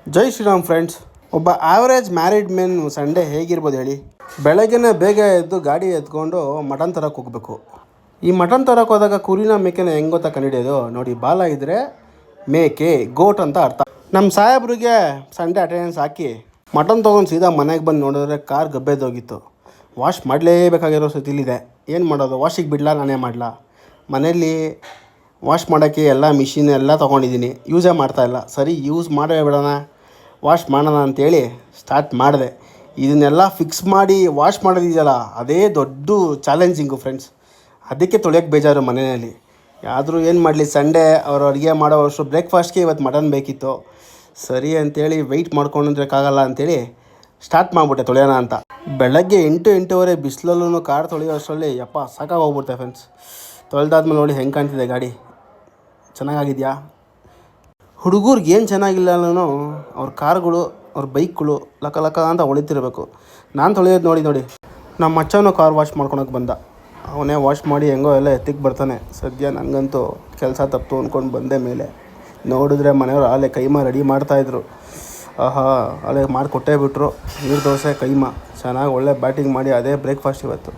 ಜೈ Shriram friends. ಒಬ್ಬ average married men Sunday ಹೇಗಿರ್ಬೋದು ಹೇಳಿ? ಬೆಳಗ್ಗೆನೇ ಬೇಗ ಎದ್ದು ಗಾಡಿ ಎತ್ಕೊಂಡು ಮಟನ್ ತರಕ್ಕೆ ಹೋಗಬೇಕು. ಈ ಮಟನ್ ತರಕ್ಕೆ ಹೋದಾಗ ಕುರಿನ ಮೇಕೆನ ಹೆಂಗೆ ಗೊತ್ತಾ ಕಂಡುಹಿಡಿಯೋದು? ನೋಡಿ, ಬಾಲ ಇದ್ದರೆ ಮೇಕೆ, ಗೋಟ್ ಅಂತ ಅರ್ಥ. ನಮ್ಮ ಸಾಹೇಬ್ರಿಗೆ ಸಂಡೇ ಅಟೆಂಡೆನ್ಸ್ ಹಾಕಿ ಮಟನ್ ತೊಗೊಂಡು ಸೀದಾ ಮನೆಗೆ ಬಂದು ನೋಡಿದ್ರೆ ಕಾರ್ ಗಬ್ಬೆದೋಗಿತ್ತು. ವಾಶ್ ಮಾಡಲೇಬೇಕಾಗಿರೋ ಸ್ಥಿತಿಲಿದೆ. ಏನು ಮಾಡೋದು? ವಾಷಿಗೆ ಬಿಡಲಾ, ನಾನೇ ಮಾಡಲಾ? ಮನೇಲಿ ವಾಶ್ ಮಾಡೋಕ್ಕೆ ಎಲ್ಲ ಮಿಷಿನ್ ಎಲ್ಲ ತೊಗೊಂಡಿದ್ದೀನಿ, ಯೂಸೇ ಮಾಡ್ತಾಯಿಲ್ಲ. ಸರಿ, ಯೂಸ್ ಮಾಡೇ ಬಿಡೋಣ, ವಾಶ್ ಮಾಡೋಣ ಅಂಥೇಳಿ ಸ್ಟಾರ್ಟ್ ಮಾಡಿದೆ. ಇದನ್ನೆಲ್ಲ ಫಿಕ್ಸ್ ಮಾಡಿ ವಾಶ್ ಮಾಡೋದಿದೆಯಲ್ಲ, ಅದೇ ದೊಡ್ಡ ಚಾಲೆಂಜಿಂಗು ಫ್ರೆಂಡ್ಸ್. ಅದಕ್ಕೆ ತೊಳೆಯೋಕ್ಕೆ ಬೇಜಾರು ಮನೆಯಲ್ಲಿ. ಆದರೂ ಏನು ಮಾಡಲಿ, ಸಂಡೇ ಅವರು ಅಡುಗೆ ಮಾಡೋವಷ್ಟು ಬ್ರೇಕ್ಫಾಸ್ಟ್ಗೆ ಇವತ್ತು ಮಟನ್ ಬೇಕಿತ್ತು. ಸರಿ ಅಂಥೇಳಿ ವೆಯ್ಟ್ ಮಾಡ್ಕೊಂಡಿರೋಕ್ಕಾಗಲ್ಲ ಅಂಥೇಳಿ ಸ್ಟಾರ್ಟ್ ಮಾಡಿಬಿಟ್ಟೆ ತೊಳೆಯೋಣ ಅಂತ. ಬೆಳಗ್ಗೆ 8-8:30 ಬಿಸಿಲಲ್ಲೂ ಕಾರ್ ತೊಳೆಯೋ ಅಷ್ಟರಲ್ಲಿ ಸಾಕಾಗೋಗ್ಬಿಡ್ತೆ ಫ್ರೆಂಡ್ಸ್. ತೊಳೆದಾದ್ಮೇಲೆ ನೋಡಿ ಹೆಂಗೆ ಕಾಣ್ತಿದೆ ಗಾಡಿ, ಚೆನ್ನಾಗಿದೆಯಾ? ಹುಡುಗರಿಗೆ ಏನು ಚೆನ್ನಾಗಿಲ್ಲ ಅನ್ನೋ ಅವ್ರ ಕಾರ್ಗಳು, ಅವ್ರ ಬೈಕ್ಗಳು ಲಕ ಅಂತ ಹೊಳಿತಿರ್ಬೇಕು. ನಾನು ತೊಳೆಯೋದು ನೋಡಿ ನಮ್ಮ ಮಚ್ಚವನು ಕಾರ್ ವಾಶ್ ಮಾಡ್ಕೊಳಕ್ಕೆ ಬಂದ. ಅವನೇ ವಾಶ್ ಮಾಡಿ ಹೆಂಗೋ ಎಲ್ಲ ಎತ್ತಿಗೆ ಬರ್ತಾನೆ. ಸದ್ಯ ನನಗಂತೂ ಕೆಲಸ ತಪ್ಪು ಅಂದ್ಕೊಂಡು ಬಂದೆ ಮೇಲೆ. ನೋಡಿದ್ರೆ ಮನೆಯವರು ಆಲೆ ಕೈಮಾ ರೆಡಿ ಮಾಡ್ತಾಯಿದ್ರು. ಅಲ್ಲೇ ಮಾಡಿಕೊಟ್ಟೇ ಬಿಟ್ಟರು. ನೀರು ದೋಸೆ ಕೈಮಾ ಚೆನ್ನಾಗಿ ಒಳ್ಳೆ ಬ್ಯಾಟಿಂಗ್ ಮಾಡಿ ಅದೇ ಬ್ರೇಕ್ಫಾಸ್ಟ್ ಇವತ್ತು.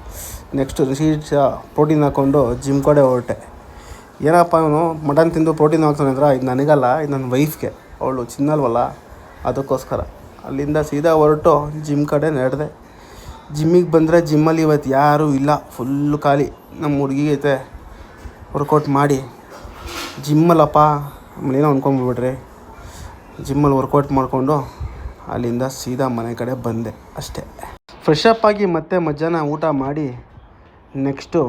ನೆಕ್ಸ್ಟ್ ರಿಸೀಟ್ಸ್ ಪ್ರೋಟೀನ್ ಹಾಕ್ಕೊಂಡು ಜಿಮ್ ಕಡೆ ಹೊರಟೆ. ಏನಪ್ಪ ಇವನು ಮಟನ್ ತಿಂದು ಪ್ರೋಟೀನ್ ಹಾಕ್ತಾನೆ ಅಂದ್ರೆ, ಇದು ನನಗಲ್ಲ, ಇದು ನನ್ನ ವೈಫ್ಗೆ, ಅವಳು ಚಿನ್ನಲ್ವಲ್ಲ ಅದಕ್ಕೋಸ್ಕರ. ಅಲ್ಲಿಂದ ಸೀದಾ ಹೊರಟು ಜಿಮ್ ಕಡೆ ನಡೆದೆ. ಜಿಮ್ಮಿಗೆ ಬಂದರೆ ಜಿಮ್ಮಲ್ಲಿ ಇವತ್ತು ಯಾರೂ ಇಲ್ಲ, ಫುಲ್ಲು ಖಾಲಿ. ನಮ್ಮ ಹುಡುಗಿ ಐತೆ ವರ್ಕೌಟ್ ಮಾಡಿ ಜಿಮ್ಮಲ್ಲಪ್ಪ ಆಮೇಲೇನೋ ಅಂದ್ಕೊಂಡ್ಬಿಡ್ರಿ. ಜಿಮ್ಮಲ್ಲಿ ವರ್ಕೌಟ್ ಮಾಡಿಕೊಂಡು ಅಲ್ಲಿಂದ ಸೀದಾ ಮನೆ ಕಡೆ ಬಂದೆ ಅಷ್ಟೇ. ಫ್ರೆಶಪ್ ಆಗಿ ಮತ್ತೆ ಮಧ್ಯಾಹ್ನ ಊಟ ಮಾಡಿ ನೆಕ್ಸ್ಟು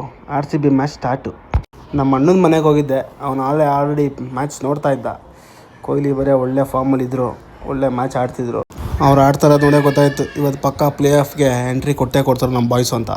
RCB ಮ್ಯಾಚ್ ಸ್ಟಾರ್ಟು. ನಮ್ಮ ಅಣ್ಣನ ಮನೆಗೆ ಹೋಗಿದ್ದೆ. ಅವನು ಆಲ್ರೆಡಿ ಮ್ಯಾಚ್ ನೋಡ್ತಾ ಇದ್ದ. ಕೊಹ್ಲಿ ಬರೀ ಒಳ್ಳೆ ಫಾರ್ಮಲ್ಲಿದ್ದರು, ಒಳ್ಳೆ ಮ್ಯಾಚ್ ಆಡ್ತಿದ್ರು. ಅವ್ರು ಆಡ್ತಾರೋದು ನೋಡೇ ಗೊತ್ತಾಯಿತು ಇವತ್ತು ಪಕ್ಕಾ ಪ್ಲೇ ಆಫ್ಗೆ ಎಂಟ್ರಿ ಕೊಟ್ಟೇ ಕೊಡ್ತಾರೆ ನಮ್ಮ ಬಾಯ್ಸು ಅಂತ.